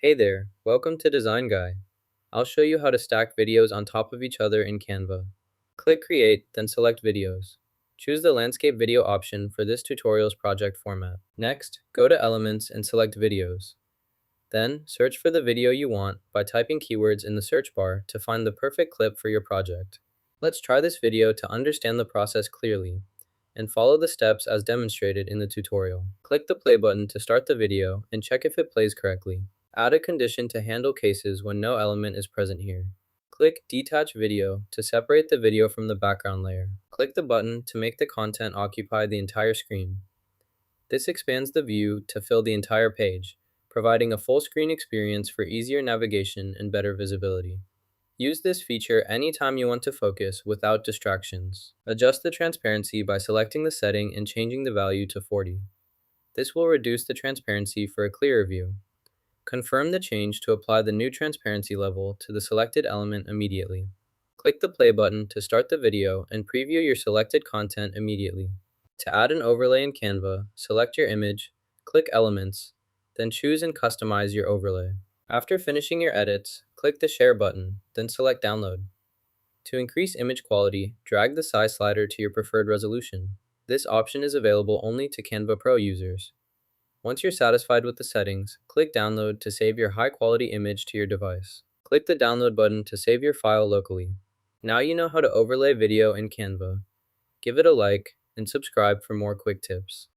Hey there, welcome to Design Guy. I'll show you how to stack videos on top of each other in Canva. Click Create, then select Videos. Choose the landscape video option for this tutorial's project format. Next, go to Elements and select Videos. Then, search for the video you want by typing keywords in the search bar to find the perfect clip for your project. Let's try this video to understand the process clearly, and follow the steps as demonstrated in the tutorial. Click the play button to start the video and check if it plays correctly. Add a condition to handle cases when no element is present here. Click Detach Video to separate the video from the background layer. Click the button to make the content occupy the entire screen. This expands the view to fill the entire page, providing a full screen experience for easier navigation and better visibility. Use this feature anytime you want to focus without distractions. Adjust the transparency by selecting the setting and changing the value to 40. This will reduce the transparency for a clearer view. Confirm the change to apply the new transparency level to the selected element immediately. Click the play button to start the video and preview your selected content immediately. To add an overlay in Canva, select your image, click Elements, then choose and customize your overlay. After finishing your edits, click the Share button, then select Download. To increase image quality, drag the size slider to your preferred resolution. This option is available only to Canva Pro users. Once you're satisfied with the settings, click Download to save your high-quality image to your device. Click the Download button to save your file locally. Now you know how to overlay video in Canva. Give it a like and subscribe for more quick tips.